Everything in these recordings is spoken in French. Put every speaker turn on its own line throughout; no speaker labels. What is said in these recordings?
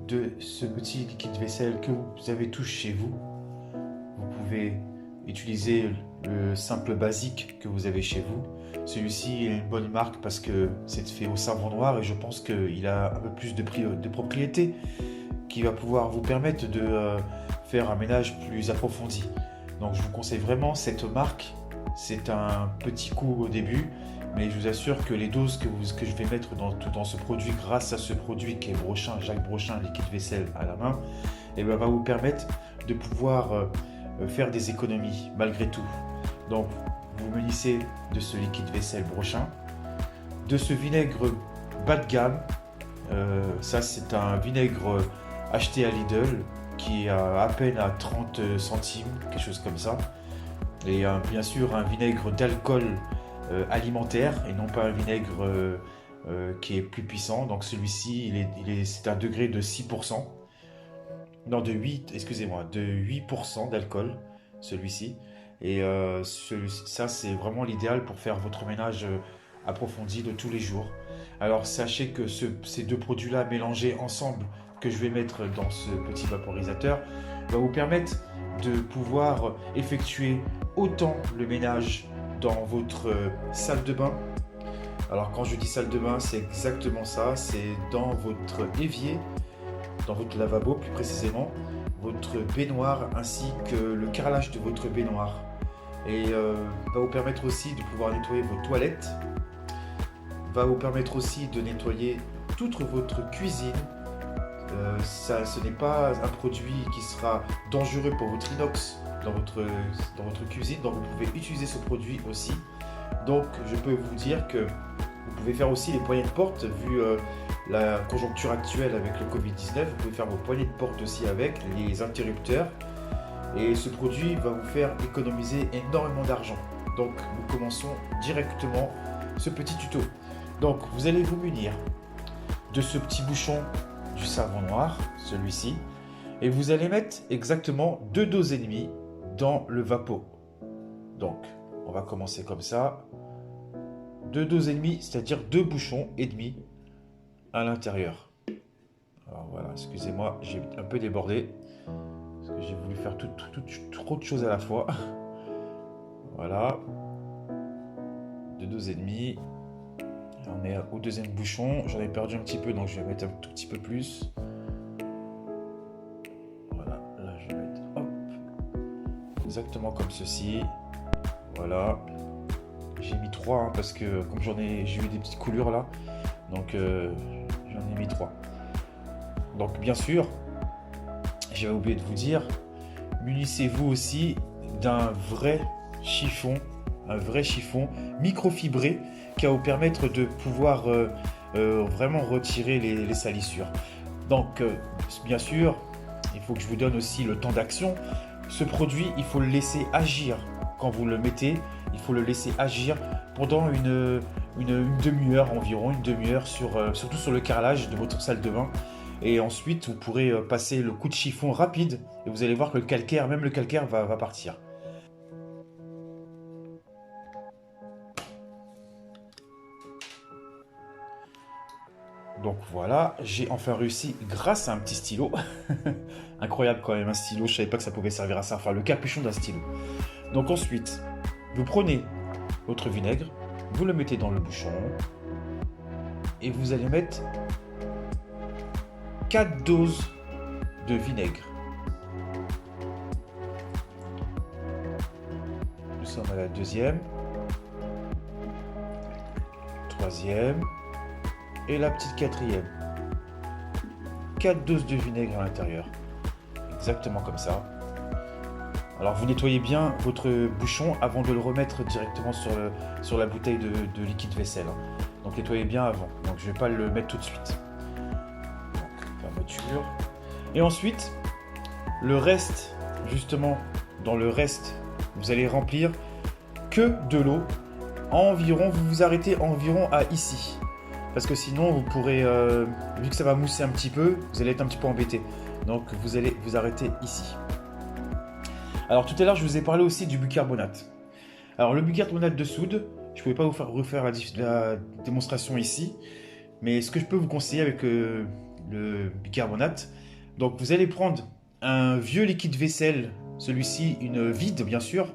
de ce petit liquide vaisselle que vous avez tous chez vous. Vous pouvez utiliser le simple basique que vous avez chez vous. Celui-ci est une bonne marque parce que c'est fait au savon noir et je pense qu'il a un peu plus de propriétés qui va pouvoir vous permettre de faire un ménage plus approfondi. Donc je vous conseille vraiment cette marque. C'est un petit coût au début, mais je vous assure que les doses que je vais mettre dans ce produit, grâce à ce produit qui est Brochin, Jacques Brochin, liquide vaisselle à la main, et va vous permettre de pouvoir faire des économies malgré tout. Donc vous munissez de ce liquide vaisselle Brochin, de ce vinaigre bas de gamme. Ça c'est un vinaigre acheté à Lidl qui est à peine à 30 centimes, quelque chose comme ça. Et bien sûr un vinaigre d'alcool alimentaire et non pas un vinaigre qui est plus puissant. Donc celui-ci, c'est un degré de 6%. Non, de 8, excusez-moi, de 8% d'alcool, celui-ci. Et ça, c'est vraiment l'idéal pour faire votre ménage approfondi de tous les jours. Alors sachez que ces deux produits-là mélangés ensemble, que je vais mettre dans ce petit vaporisateur, va vous permettre de pouvoir effectuer autant le ménage dans votre salle de bain. Alors quand je dis salle de bain, c'est exactement ça, c'est dans votre évier, dans votre lavabo plus précisément, votre baignoire ainsi que le carrelage de votre baignoire. Et va vous permettre aussi de pouvoir nettoyer vos toilettes, va vous permettre aussi de nettoyer toute votre cuisine. Ce n'est pas un produit qui sera dangereux pour votre inox dans votre cuisine, donc vous pouvez utiliser ce produit aussi. Donc je peux vous dire que vous pouvez faire aussi les poignées de porte, vu la conjoncture actuelle avec le Covid-19, vous pouvez faire vos poignées de porte aussi avec les interrupteurs. Et ce produit va vous faire économiser énormément d'argent. Donc nous commençons directement ce petit tuto. Donc vous allez vous munir de ce petit bouchon du savon noir, celui-ci, et vous allez mettre exactement 2 doses et demie dans le vapeau. Donc on va commencer comme ça. 2 doses et demie, c'est-à-dire 2 bouchons et demi à l'intérieur. Alors voilà, excusez-moi, j'ai un peu débordé parce que j'ai voulu faire trop de choses à la fois. Voilà, 2 doses et demie. On est au deuxième bouchon. J'en ai perdu un petit peu, donc je vais mettre un tout petit peu plus. Voilà, là je vais mettre hop, exactement comme ceci. Voilà. J'ai mis 3 hein, parce que comme j'ai eu des petites coulures là, donc j'en ai mis 3. Donc bien sûr, j'avais oublié de vous dire, munissez-vous aussi d'un vrai chiffon, microfibré qui va vous permettre de pouvoir vraiment retirer les salissures. Donc bien sûr, il faut que je vous donne aussi le temps d'action. Ce produit, il faut le laisser agir. Quand vous le mettez, il faut le laisser agir pendant une demi-heure environ, surtout sur le carrelage de votre salle de bain. Et ensuite, vous pourrez passer le coup de chiffon rapide et vous allez voir que même le calcaire va partir. Donc voilà, j'ai enfin réussi grâce à un petit stylo. Incroyable quand même, un stylo, je savais pas que ça pouvait servir à ça, enfin le capuchon d'un stylo. Donc ensuite, vous prenez votre vinaigre, vous le mettez dans le bouchon et vous allez mettre 4 doses de vinaigre. Nous sommes à la deuxième, troisième et la petite quatrième. 4 doses de vinaigre à l'intérieur. Exactement comme ça. Alors vous nettoyez bien votre bouchon avant de le remettre directement sur la bouteille de liquide vaisselle. Donc nettoyez bien avant. Donc je ne vais pas le mettre tout de suite. Donc fermeture. Et ensuite, le reste, justement, dans le reste, vous allez remplir que de l'eau. Environ, vous vous arrêtez environ à ici. Parce que sinon, vous pourrez, vu que ça va mousser un petit peu, vous allez être un petit peu embêté. Donc vous allez vous arrêter ici. Alors tout à l'heure, je vous ai parlé aussi du bicarbonate. Alors le bicarbonate de soude, je ne pouvais pas vous refaire la démonstration ici, mais ce que je peux vous conseiller avec le bicarbonate. Donc vous allez prendre un vieux liquide vaisselle, celui-ci une vide bien sûr,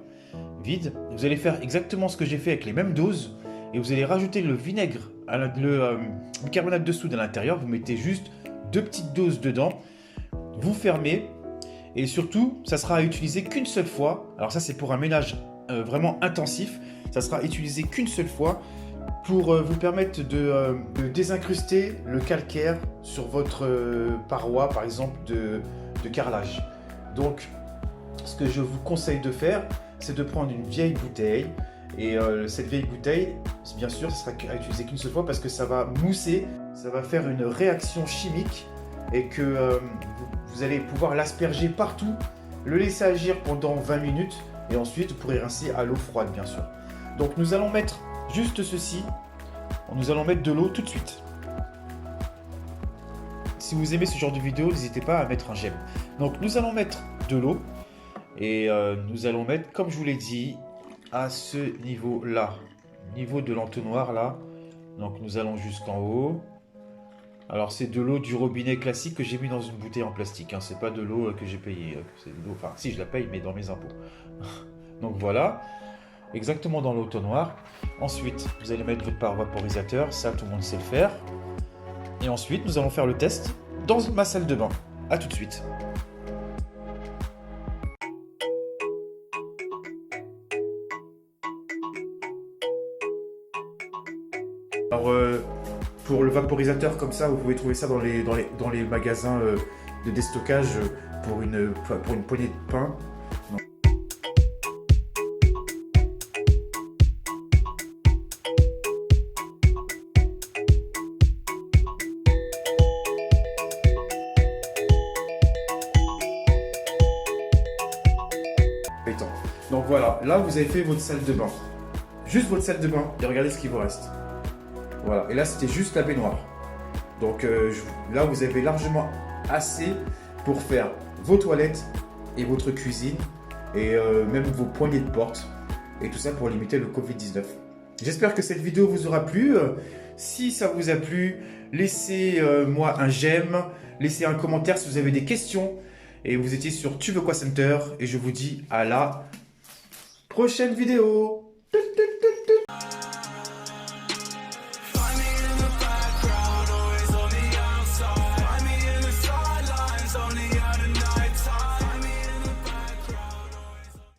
vide. Vous allez faire exactement ce que j'ai fait avec les mêmes doses et vous allez rajouter le vinaigre, le bicarbonate de soude à l'intérieur. Vous mettez juste 2 petites doses dedans, vous fermez et surtout ça sera à utiliser qu'une seule fois. Alors ça c'est pour un ménage vraiment intensif, ça sera utilisé qu'une seule fois pour vous permettre de désincruster le calcaire sur votre paroi par exemple de carrelage. Donc ce que je vous conseille de faire, c'est de prendre une vieille bouteille et cette vieille bouteille, bien sûr, ça sera à utiliser qu'une seule fois parce que ça va mousser, ça va faire une réaction chimique et que vous allez pouvoir l'asperger partout, le laisser agir pendant 20 minutes et ensuite vous pourrez rincer à l'eau froide bien sûr. Donc nous allons mettre juste ceci, nous allons mettre de l'eau tout de suite. Si vous aimez ce genre de vidéo, n'hésitez pas à mettre un j'aime. Donc nous allons mettre de l'eau et nous allons mettre, comme je vous l'ai dit, à ce niveau-là, niveau de l'entonnoir là. Donc nous allons jusqu'en haut. Alors c'est de l'eau du robinet classique que j'ai mis dans une bouteille en plastique, hein. C'est pas de l'eau que j'ai payée, c'est de l'eau, enfin si je la paye mais dans mes impôts. Donc voilà, exactement dans l'entonnoir. Ensuite vous allez mettre votre vaporisateur, ça tout le monde sait le faire. Et ensuite nous allons faire le test dans ma salle de bain. A tout de suite. Alors, pour le vaporisateur comme ça, vous pouvez trouver ça dans les magasins de déstockage pour une poignée de pain. Non. Donc voilà, là vous avez fait votre salle de bain. Juste votre salle de bain et regardez ce qu'il vous reste. Voilà, et là c'était juste la baignoire. Donc là vous avez largement assez pour faire vos toilettes et votre cuisine et même vos poignées de porte et tout ça pour limiter le Covid-19. J'espère que cette vidéo vous aura plu. Si ça vous a plu, laissez-moi un j'aime, laissez un commentaire si vous avez des questions et vous étiez sur Tu veux quoi Center et je vous dis à la prochaine vidéo.